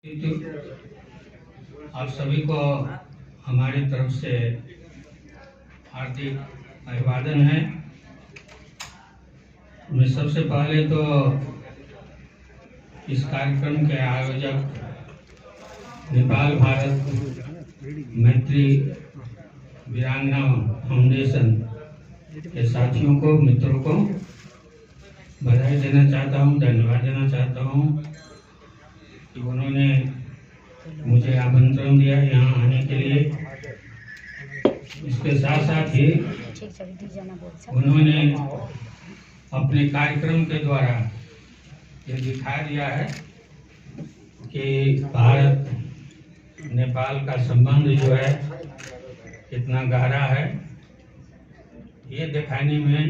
आप सभी को हमारी तरफ से हार्दिक अभिवादन है। मैं सबसे पहले तो इस कार्यक्रम के आयोजक नेपाल भारत मैत्री वीरांगना फाउंडेशन के साथियों को, मित्रों को बधाई देना चाहता हूँ, धन्यवाद देना चाहता हूँ कि उन्होंने मुझे आमंत्रण दिया यहाँ आने के लिए। इसके साथ साथ ही उन्होंने अपने कार्यक्रम के द्वारा ये दिखा दिया है कि भारत नेपाल का संबंध जो है कितना गहरा है। ये दिखाने में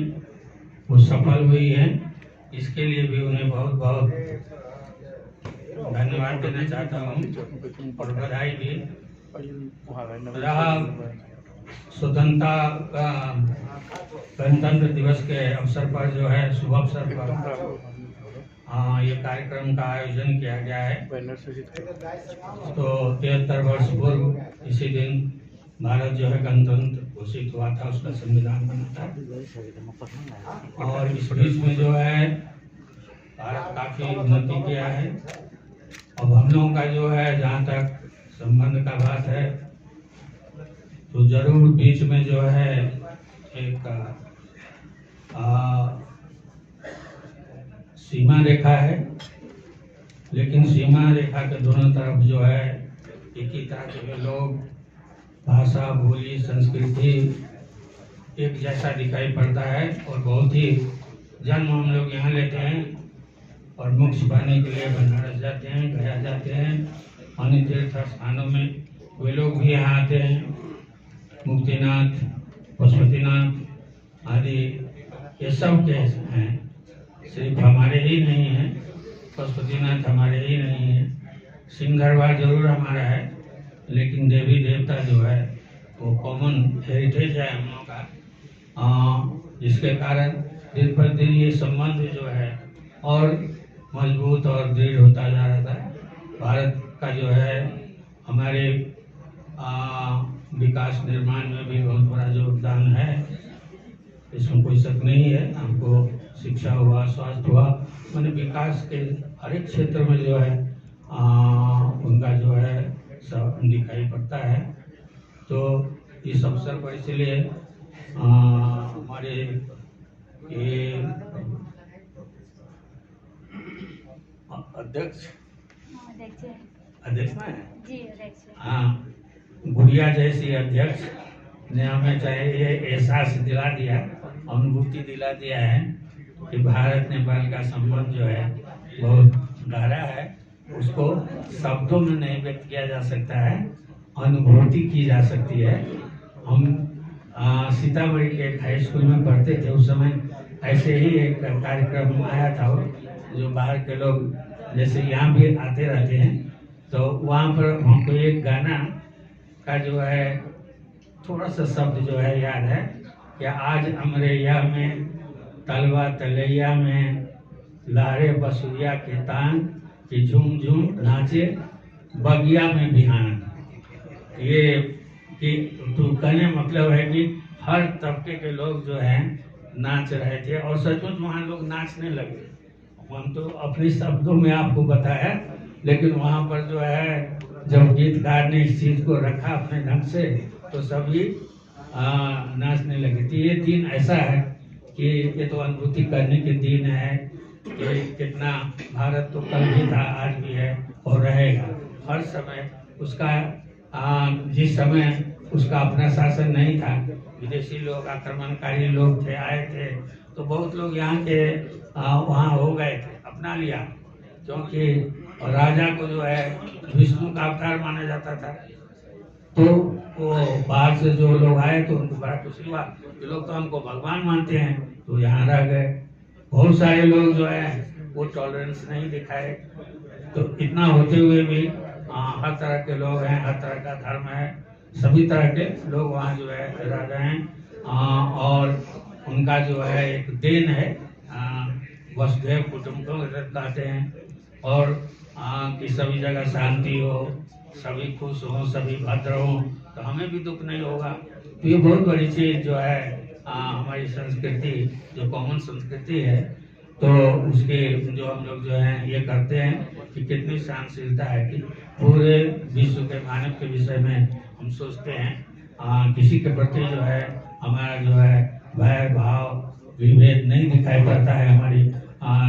वो सफल हुई है, इसके लिए भी उन्हें बहुत बहुत धन्यवाद देना चाहता हूँ और बधाई भी। रहा स्वतंत्रता का गणतंत्र दिवस के अवसर पर जो है, शुभ अवसर पर ये कार्यक्रम का आयोजन किया गया है। तो 73 वर्ष पूर्व इसी दिन भारत जो है गणतंत्र घोषित हुआ था, उसका संविधान बना था। और इस बीच में जो है भारत काफी उन्नति किया है। अब हम लोगों का जो है, जहाँ तक संबंध का बात है, तो जरूर बीच में जो है एक सीमा रेखा है, लेकिन सीमा रेखा के दोनों तरफ जो है एक ही तरह के लोग, भाषा, बोली, संस्कृति एक जैसा दिखाई पड़ता है। और बहुत ही जन्म हम लोग यहाँ लेते हैं और मोक्ष पाने के लिए बनारस जाते हैं, गया जाते हैं, अन्य तीर्थ स्थानों में वे लोग भी यहाँ आते हैं। मुक्तिनाथ, पशुपतिनाथ आदि ये सब के हैं, सिर्फ हमारे ही नहीं है। पशुपतिनाथ हमारे ही नहीं है, सिंहदरबार जरूर हमारा है, लेकिन देवी देवता जो है वो कॉमन हेरिटेज है हम लोग का, जिसके कारण दिन पर दिन ये संबंध जो है और मजबूत और दृढ़ होता जा रहा था। भारत का जो है हमारे विकास निर्माण में भी बहुत बड़ा योगदान है, इसमें कोई शक नहीं है। हमको शिक्षा हुआ, स्वास्थ्य हुआ, मैंने विकास के हर एक क्षेत्र में जो है उनका जो है सब दिखाई पड़ता है। तो इस अवसर पर इसलिए हमारे ये अध्यक्ष हाँ, गुड़िया जैसी अध्यक्ष ने हमें चाहे ये एहसास दिला दिया, अनुभूति दिला दिया है कि भारत नेपाल का संबंध जो है बहुत गहरा है। उसको शब्दों में नहीं व्यक्त किया जा सकता है, अनुभूति की जा सकती है। हम सीतामढ़ी के हाई स्कूल में पढ़ते थे, उस समय ऐसे ही एक कार्यक्रम आया था, जो बाहर के लोग जैसे यहाँ भी आते रहते हैं, तो वहाँ पर हमको एक गाना का जो है थोड़ा सा शब्द जो है याद है कि आज अमरैया में तलवा तलैया में लारे बसुरिया के तान कि झूम झूम नाचे बगिया में बिहान। ये कि तो कहने मतलब है कि हर तबके के लोग जो हैं नाच रहे थे और सचमुच वहाँ लोग नाचने लगे। हम तो अपने शब्दों में आपको बताया, लेकिन वहाँ पर जो है जब गीतकार ने इस चीज को रखा अपने ढंग से, तो सभी नाचने लगे। तो ये दिन ऐसा है कि ये तो अनुभूति करने के दिन है कि कितना भारत तो कल भी था, आज भी है और रहेगा हर समय। उसका जिस समय उसका अपना शासन नहीं था, विदेशी लोग, आक्रमणकारी लोग थे, आए थे, तो बहुत लोग यहाँ के वहाँ हो गए थे, अपना लिया, क्योंकि राजा को जो है विष्णु का अवतार माना जाता था। तो वो बाहर से जो लोग आए तो उनको बड़ा खुशी हुआ, ये लोग तो हमको भगवान मानते हैं, तो यहाँ रह गए। बहुत सारे लोग जो है वो टॉलरेंस नहीं दिखाए। तो इतना होते हुए भी हर तरह के लोग हैं, हर तरह का धर्म है, सभी तरह के लोग वहाँ जो है रह गए हैं। और उनका जो है एक देन है, वसुधैव कुटुंबकम कहते हैं। और कि सभी जगह शांति हो, सभी खुश हो, सभी भद्र हो, तो हमें भी दुख नहीं होगा। तो ये बहुत बड़ी चीज जो है हमारी संस्कृति, जो कॉमन संस्कृति है, तो उसके जो हम लोग जो है ये करते हैं कि कितनी सहनशीलता है कि पूरे विश्व के मानव के विषय में हम सोचते हैं। किसी के प्रति जो है हमारा जो है भय भाव विभेद नहीं दिखाई पड़ता है, हमारी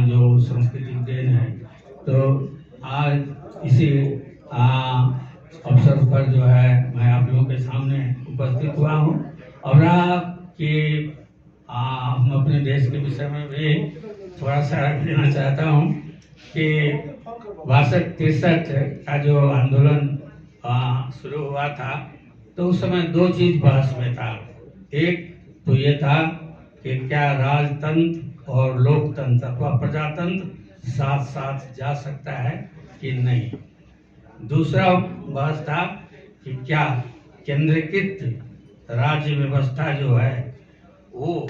जो सांस्कृतिक देन है। तो आज इसी अवसर पर जो है मैं आप लोगों के सामने उपस्थित हुआ हूँ और कि हम अपने देश के विषय में भी थोड़ा सा रख देना चाहता हूँ कि 62-63 का जो आंदोलन शुरू हुआ था, तो उस समय दो चीज बहस में था। एक तो ये था कि क्या राजतंत्र और लोकतंत्र अथवा प्रजातंत्र साथ साथ जा सकता है कि नहीं। दूसरा बहस था कि क्या केंद्रीकृत राज्य व्यवस्था जो है वो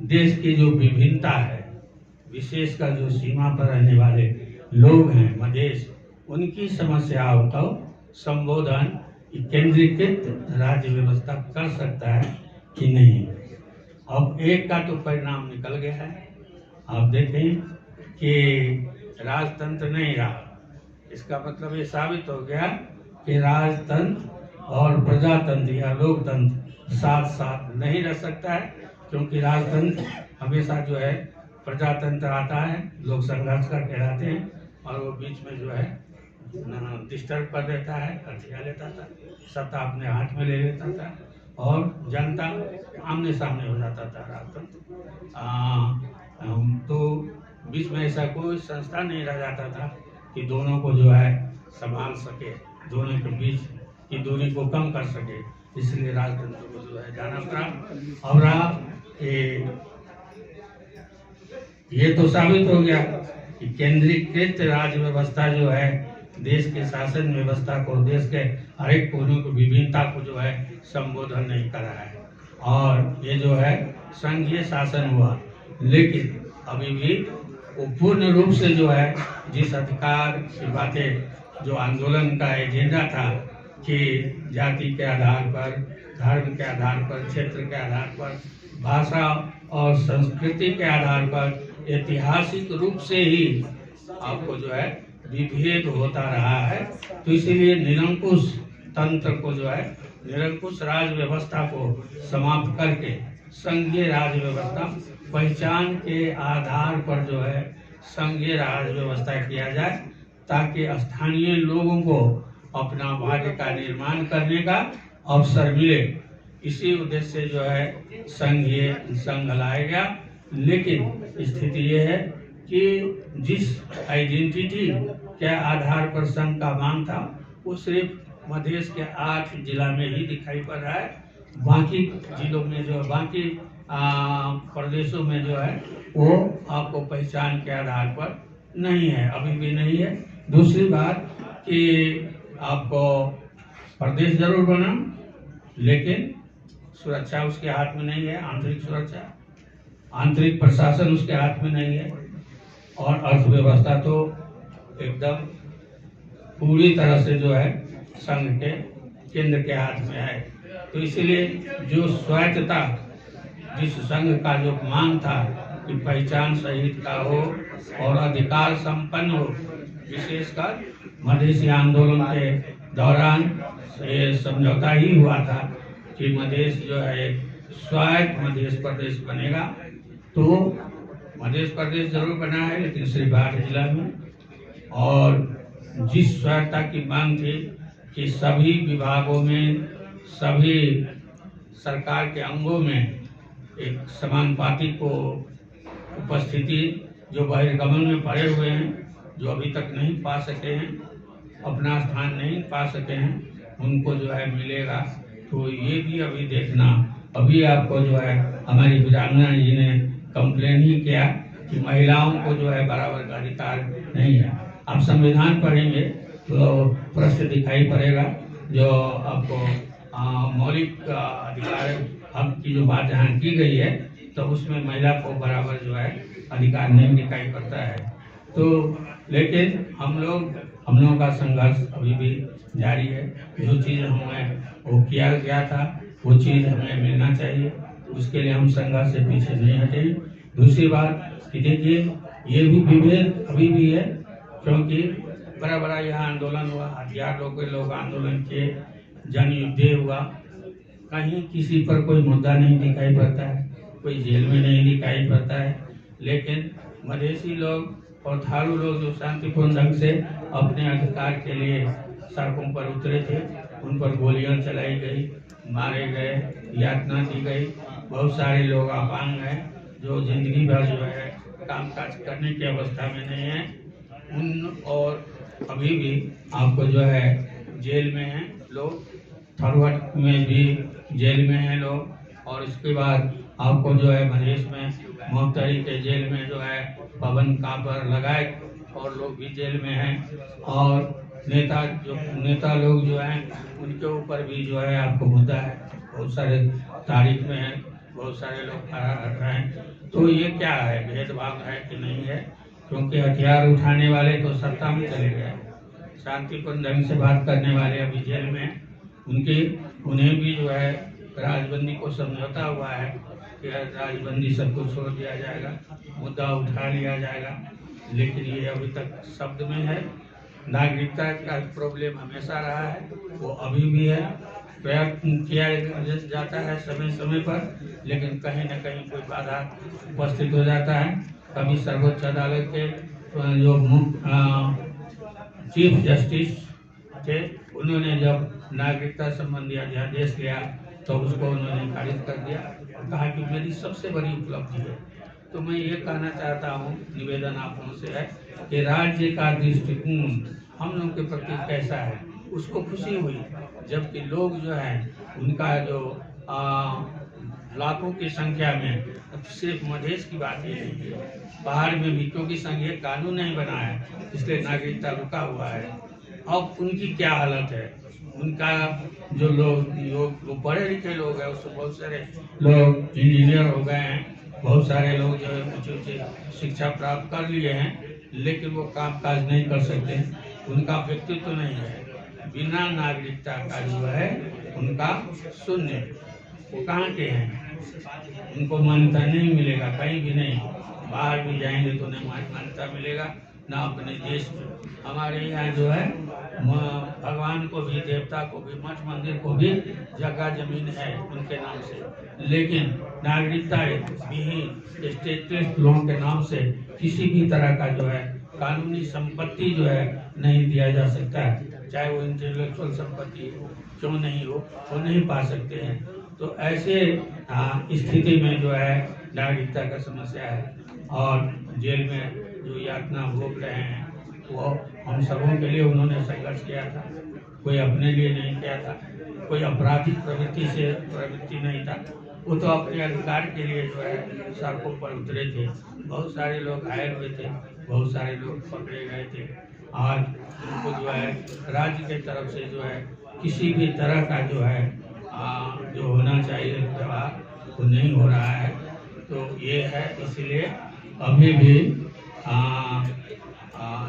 देश की जो विभिन्नता है, विशेषकर जो सीमा पर रहने वाले लोग हैं मधेश, उनकी समस्याओं का संबोधन केंद्रीकृत राज्य व्यवस्था कर सकता है कि नहीं। अब एक का तो परिणाम निकल गया है। आप देखें कि राजतंत्र नहीं रहा, इसका मतलब ये साबित हो गया कि राजतंत्र और प्रजातंत्र या लोकतंत्र साथ साथ नहीं रह सकता है, क्योंकि राजतंत्र हमेशा जो है प्रजातंत्र आता है, लोग संघर्ष करके रहते हैं और वो बीच में जो है डिस्टर्ब कर देता है, हथिया लेता था, सत्ता अपने हाथ में ले लेता था और जनता आमने सामने हो जाता था राजतंत्र। तो बीच में ऐसा कोई संस्था नहीं रह जाता था कि दोनों को जो है संभाल सके, दोनों के बीच की दूरी को कम कर सके, इसलिए राजतंत्र को जो है जाना पड़ा। और ये तो साबित हो गया कि केंद्रीकृत राज्य व्यवस्था जो है देश के शासन व्यवस्था को, देश के हर एक कोनों की विभिन्नता को जो है संबोधन नहीं कर रहा है और ये जो है संघीय शासन हुआ। लेकिन अभी भी वो पूर्ण रूप से जो है जिस अधिकार की बातें जो आंदोलन का एजेंडा था कि जाति के आधार पर, धर्म के आधार पर, क्षेत्र के आधार पर, भाषा और संस्कृति के आधार पर ऐतिहासिक रूप से ही आपको जो है विभेद होता रहा है। तो इसीलिए निरंकुश तंत्र को जो है, निरंकुश राज व्यवस्था को समाप्त करके संघीय राज व्यवस्था, पहचान के आधार पर जो है संघीय राज व्यवस्था किया जाए, ताकि स्थानीय लोगों को अपना भाग्य का निर्माण करने का अवसर मिले। इसी उद्देश्य से जो है संघ लाया गया। लेकिन स्थिति ये है कि जिस आइडेंटिटी के आधार पर संघ का मांग था वो सिर्फ मध्य के 8 जिला में ही दिखाई पड़ रहा है। बाकी जिलों में जो, बाकी प्रदेशों में जो है वो आपको पहचान के आधार पर नहीं है, अभी भी नहीं है। दूसरी बात कि आपको प्रदेश जरूर बना, लेकिन सुरक्षा उसके हाथ में नहीं है, आंतरिक सुरक्षा, आंतरिक प्रशासन उसके हाथ में नहीं है और अर्थव्यवस्था तो एकदम पूरी तरह से जो है संघ के केंद्र के हाथ में है। तो इसीलिए जो स्वायत्तता, जिस संघ का जो मांग था कि पहचान सहित का हो और अधिकार संपन्न हो, विशेषकर मधेसी आंदोलन के दौरान ये समझौता ही हुआ था कि मधेश जो है स्वायत्त मध्य प्रदेश बनेगा। तो मध्य प्रदेश जरूर बना है, लेकिन सिर्फ 8 जिला में। और जिस स्वायत्तता की मांग थी कि सभी विभागों में, सभी सरकार के अंगों में एक समानुपाती को उपस्थिति, जो बहिर्गमन में पड़े हुए हैं, जो अभी तक नहीं पा सके हैं, अपना स्थान नहीं पा सके हैं, उनको जो है मिलेगा। तो ये भी अभी देखना, अभी आपको जो है हमारी वीरांगना जी ने कंप्लेन ही किया कि महिलाओं को जो है बराबर का अधिकार नहीं है। आप संविधान पढ़ेंगे तो प्रश्न दिखाई पड़ेगा, जो आपको मौलिक अधिकार हक की जो बात यहाँ की गई है, तो उसमें महिला को बराबर जो है अधिकार नहीं दिखाई पड़ता है। तो लेकिन हम लोग हम लोगों का संघर्ष अभी भी जारी है। जो चीज़ हमें वो किया गया था वो चीज़ हमें मिलना चाहिए, उसके लिए हम संघर्ष से पीछे नहीं हटे। दूसरी बात कि देखिए ये भी विभेद अभी भी है, क्योंकि बड़ा बड़ा यहाँ आंदोलन हुआ, हथियार के लोग आंदोलन किए, जन युद्ध हुआ, कहीं किसी पर कोई मुद्दा नहीं दिखाई पड़ता है, कोई जेल में नहीं दिखाई पड़ता है। लेकिन मधेसी लोग और थारू लोग जो शांतिपूर्ण ढंग से अपने अधिकार के लिए सड़कों पर उतरे थे, उन पर गोलियां चलाई गई, मारे गए, यातना दी गई। बहुत सारे लोग अपांग हैं जो जिंदगी भर जो है कामकाज करने की अवस्था में नहीं है, उन और अभी भी आपको जो है जेल में हैं लोग, फरवट में भी जेल में हैं लोग, और इसके बाद आपको जो है मधेश में मोहतरी के जेल में जो है पवन कापर लगाए और लोग भी जेल में हैं, और नेता लोग जो हैं उनके ऊपर भी जो है आपको मुद्दा है, बहुत सारे तारीख में है, बहुत सारे लोग फरार रहे हैं। तो ये क्या है, भेदभाव है कि नहीं है? क्योंकि हथियार उठाने वाले तो सत्ता में चले गए, शांतिपूर्ण ढंग से बात करने वाले अभी जेल में, उन्हें भी जो है राजबंदी को समझौता हुआ है कि राजबंदी सबको छोड़ दिया जाएगा, मुद्दा उठा लिया जाएगा, लेकिन ये अभी तक शब्द में है। नागरिकता का प्रॉब्लम हमेशा रहा है, वो अभी भी है, प्रयत्न किया जाता है समय समय पर, लेकिन कहीं न कहीं कोई बाधा उपस्थित हो जाता है। कभी सर्वोच्च अदालत के जो चीफ जस्टिस थे, उन्होंने जब नागरिकता संबंधी अध्यादेश लिया तो उसको उन्होंने खारिज कर दिया, कहा कि मेरी सबसे बड़ी उपलब्धि है। तो मैं ये कहना चाहता हूँ, निवेदन आप लोगों से है कि राज्य का दृष्टिकोण हम लोग के प्रति कैसा है, उसको खुशी हुई, जबकि लोग जो है उनका जो लाखों की संख्या में, सिर्फ मधेश की बात ही नहीं है, बाहर में भी, क्योंकि संघीय कानून नहीं बना है इसलिए नागरिकता रुका हुआ है। अब उनकी क्या हालत है, उनका जो लोग पढ़े लिखे लोग हैं, उससे बहुत सारे लोग इंजीनियर हो गए हैं, बहुत सारे लोग जो है ऊंची शिक्षा प्राप्त कर लिए हैं, लेकिन वो काम काज नहीं कर सकते, उनका व्यक्तित्व नहीं है, बिना नागरिकता का जो है उनका शून्य, वो कहाँ के हैं, उनको मान्यता नहीं मिलेगा, कहीं भी नहीं, बाहर भी जाएंगे तो नहीं मान्यता मिलेगा, ना अपने देश में। हमारे यहाँ जो है भगवान को भी, देवता को भी, मठ मंदिर को भी जगह जमीन है उनके नाम से, लेकिन नागरिकता विहीन स्टेटलेस लोगों के नाम से किसी भी तरह का जो है कानूनी संपत्ति जो है नहीं दिया जा सकता है, चाहे वो इंटेलेक्चुअल संपत्ति क्यों नहीं हो, वो नहीं पा सकते हैं। तो ऐसे स्थिति में जो है नागरिकता का समस्या है, और जेल में जो यातना भोग रहे हैं वो हम सबों के लिए उन्होंने संघर्ष किया था, कोई अपने लिए नहीं किया था, कोई आपराधिक प्रवृत्ति नहीं था, वो तो अपने अधिकार के लिए जो है सड़कों पर उतरे थे, बहुत सारे लोग घायल हुए थे, बहुत सारे लोग पकड़े गए थे। आज उनको जो है राज्य के तरफ से जो है किसी भी तरह का जो है जो होना चाहिए व्यवहार वो नहीं हो रहा है। तो ये है, इसलिए अभी भी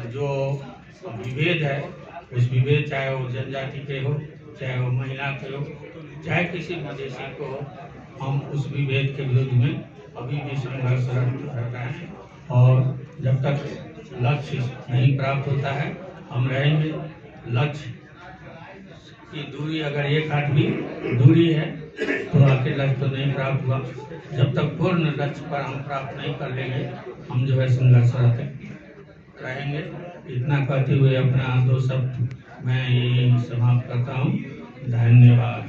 जो विभेद है, उस विभेद चाहे वो जनजाति के हो, चाहे वो महिला के हो, चाहे किसी मधेसी को हो, हम उस विभेद के विरुद्ध में अभी भी संघर्षरत रहना है, और जब तक लक्ष्य नहीं प्राप्त होता है हम रहेंगे। लक्ष्य की दूरी अगर 1 हाथ भी दूरी है तो आखिर लक्ष्य तो नहीं प्राप्त हुआ। जब तक पूर्ण लक्ष्य पर हम प्राप्त नहीं कर लेंगे हम जो है संघर्षरत रहेंगे। इतना कहते हुए अपना 2 शब्द मैं यही समाप्त करता हूँ। धन्यवाद।